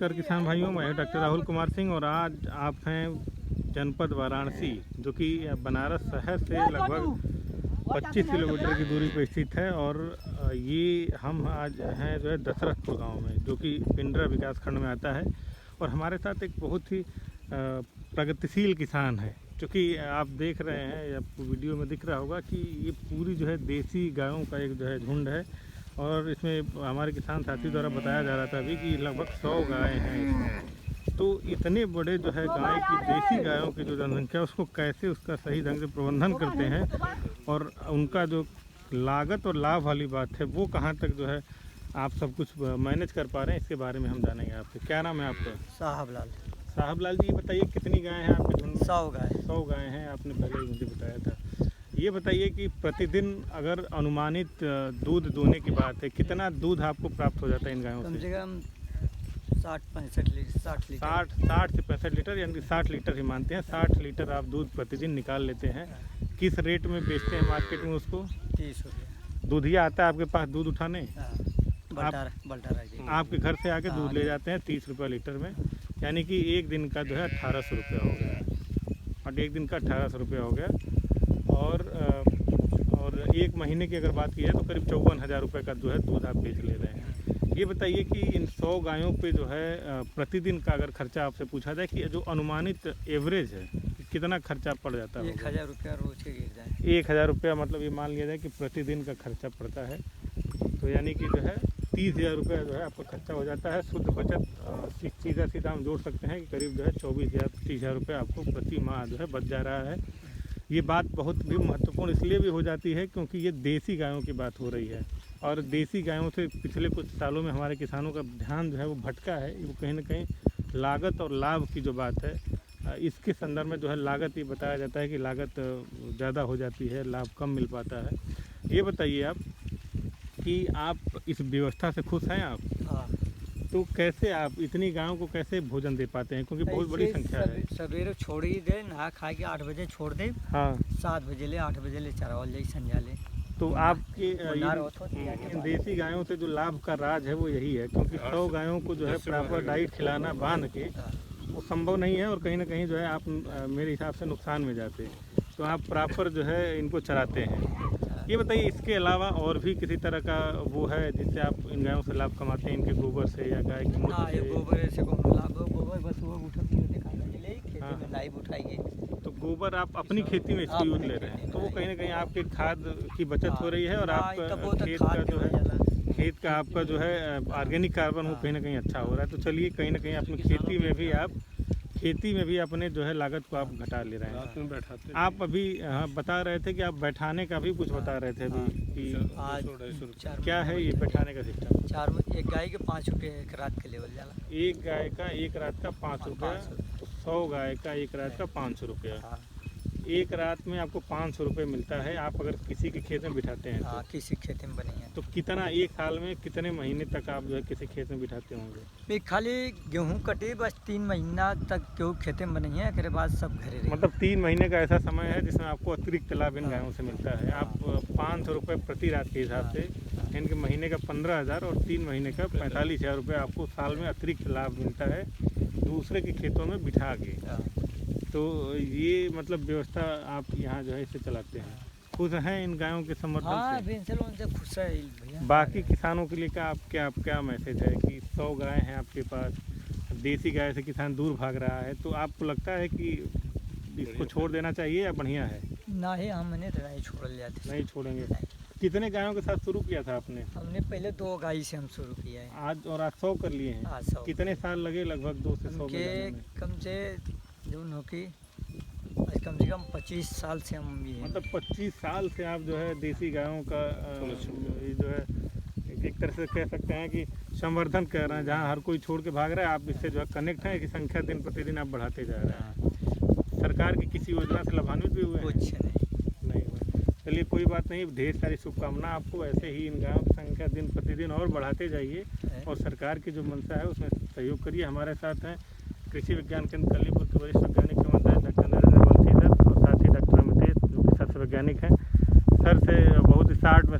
नमस्कार किसान भाइयों, मैं डॉक्टर राहुल कुमार सिंह और आज आप हैं जनपद वाराणसी जो कि बनारस शहर से लगभग 25 किलोमीटर की दूरी पर स्थित है। और ये हम आज हैं जो है दशरथपुर गांव में, जो कि पिंडरा विकास खंड में आता है। और हमारे साथ एक बहुत ही प्रगतिशील किसान है, जो कि आप देख रहे हैं, आपको वीडियो में दिख रहा होगा कि ये पूरी जो है देसी गायों का एक जो है झुंड है। और इसमें हमारे किसान साथी द्वारा बताया जा रहा था अभी कि लगभग 100 गाय हैं इसमें। तो इतने बड़े जो है गाय की, देसी गायों की जो जनसंख्या, उसको कैसे उसका सही ढंग से प्रबंधन करते हैं और उनका जो लागत और लाभ वाली बात है वो कहाँ तक जो है आप सब कुछ मैनेज कर पा रहे हैं, इसके बारे में हम जानेंगे आपसे। क्या नाम है आपका? साहब लाल जी, ये बताइए कितनी गाय हैं आपके झुंड में? 100 गाय हैं, आपने पहले ही मुझे बताया था। ये बताइए कि प्रतिदिन अगर अनुमानित दूध दोने की बात है, कितना दूध आपको प्राप्त हो जाता है इन गायों से? कम से कम 60-65 लीटर 60 लीटर 60 से 65 लीटर, यानी कि 60 लीटर ही मानते हैं। 60 लीटर आप दूध प्रतिदिन निकाल लेते हैं। किस रेट में बेचते हैं मार्केट में उसको? 30 रुपये। दूधिया आता है आपके पास दूध उठाने? बल्टारा आपके घर से आके दूध ले जाते हैं 30 रुपये लीटर में, यानी कि एक दिन का जो है 1800 रुपया हो गया। और एक दिन का 1800 रुपया हो गया। और एक महीने की अगर बात की जाए तो करीब 54,000 रुपये का जो है दूध आप बेच ले रहे हैं। ये बताइए कि इन 100 गायों पे जो है प्रतिदिन का अगर खर्चा आपसे पूछा जाए कि जो अनुमानित एवरेज है, कितना खर्चा पड़ जाता है? 1000 रुपया रोज के गिर जाए। 1000 रुपया, मतलब ये मान लिया जाए कि प्रतिदिन का खर्चा पड़ता है। तो यानी कि जो है 30,000 रुपया जो है आपका खर्चा हो जाता है। शुद्ध बचत सीधा हम जोड़ सकते हैं कि करीब जो है 24,000-30,000 रुपया आपको प्रति माह जो है बच जा रहा है। ये बात बहुत भी महत्वपूर्ण इसलिए भी हो जाती है क्योंकि ये देसी गायों की बात हो रही है। और देसी गायों से पिछले कुछ सालों में हमारे किसानों का ध्यान जो है वो भटका है। वो कहीं ना कहीं लागत और लाभ की जो बात है, इसके संदर्भ में जो है लागत ये बताया जाता है कि लागत ज़्यादा हो जाती है, लाभ कम मिल पाता है। ये बताइए आप कि आप इस व्यवस्था से खुश हैं आप? हाँ। तो कैसे आप इतनी गायों को कैसे भोजन दे पाते हैं, क्योंकि बहुत बड़ी संख्या है? सवेरे छोड़ ही दे, नहा खा के 8 बजे छोड़ दे। हाँ। 7 बजे ले, 8 बजे ले चरावल जाए, संझा ले। तो आपके इन देसी गायों से जो लाभ का राज है वो यही है, क्योंकि 100 गायों को जो है प्रॉपर डाइट खिलाना बांध के वो संभव नहीं है। और कहीं ना कहीं जो है आप मेरे हिसाब से नुकसान में जाते हैं। तो आप प्रॉपर जो है इनको चराते हैं। ये बताइए, इसके अलावा और भी किसी तरह का वो है जिससे आप इन गायों से लाभ कमाते हैं, इनके गोबर से या गाय के मूत्र से? गोबर से गोबर बस वो उठाएंगे। तो गोबर आप अपनी खेती में इसकी यूज ले रहे हैं, तो वो कहीं ना कहीं आपके खाद की बचत हो रही है। और आप खेत का आपका जो है ऑर्गेनिक कार्बन वो कहीं ना कहीं अच्छा हो रहा है। तो चलिए, कहीं ना कहीं अपनी खेती में भी अपने जो है लागत को आप घटा ले रहे हैं। आप अभी बता रहे थे कि आप बैठाने का भी कुछ बता रहे थे अभी कि क्या है ये बैठाने का सिस्टम? एक गाय के 5 रुपये एक रात के लेवल जाला। एक गाय का एक रात का 5 रुपया, 100 गाय का एक रात का 500 रुपया। एक रात में आपको 500 रुपये मिलता है। आप अगर किसी के खेत में बिठाते हैं तो? किसी खेत में बनी है। तो कितना, एक साल में कितने महीने तक आप जो है किसी खेत में बिठाते होंगे? खाली गेहूं कटे बस 3 महीना तक गेहूँ खेत में बनी है, उसके बाद सब घरे रहे। मतलब 3 महीने का ऐसा समय है जिसमें आपको अतिरिक्त लाभ इन गायों से मिलता है। आप 500 रुपये प्रति रात के हिसाब से, इनके महीने का 15,000 और 3 महीने का 45,000 रुपये आपको साल में अतिरिक्त लाभ मिलता है दूसरे के खेतों में बिठा के। तो ये मतलब व्यवस्था आप यहाँ जो है इसे चलाते हैं। खुश हैं इन गायों के समर्थन से? खुश है भैया। बाकी किसानों के लिए क्या मैसेज है कि 100 गाय हैं आपके पास, देसी गाय से किसान दूर भाग रहा है, तो आपको लगता है कि इसको छोड़ देना चाहिए या बढ़िया है? नहीं, हमने तो नहीं छोड़ लिया था। नहीं छोड़ेंगे। कितने गायों के साथ शुरू किया था आपने? हमने पहले 2 गाय से हम शुरू किया है। आज 100 कर लिए हैं। कितने साल लगे लगभग 2 से 100 में? कम से कम 25 साल से हम भी हैं। मतलब 25 साल से आप जो है देसी गायों का जो है एक तरह से कह सकते हैं कि संवर्धन कर रहे हैं। जहाँ हर कोई छोड़ के भाग रहा है, आप इससे जो है कनेक्ट हैं, कि संख्या दिन प्रतिदिन आप बढ़ाते जा रहे हैं। सरकार की किसी योजना से लाभान्वित भी हुए? कुछ नहीं हुए। चलिए, कोई बात नहीं, ढेर सारी शुभकामना आपको। ऐसे ही इन गायों की संख्या दिन प्रतिदिन और बढ़ाते जाइए और सरकार की जो मंशा है उसमें सहयोग करिए। हमारे साथ हैं कृषि विज्ञान केंद्र कलीपुर के वरिष्ठ वैज्ञानिक डॉक्टर नरेंद्र बंसी सर, और साथ ही डॉक्टर अमितेश, जो कि सस्य वैज्ञानिक हैं। सर से बहुत 60 में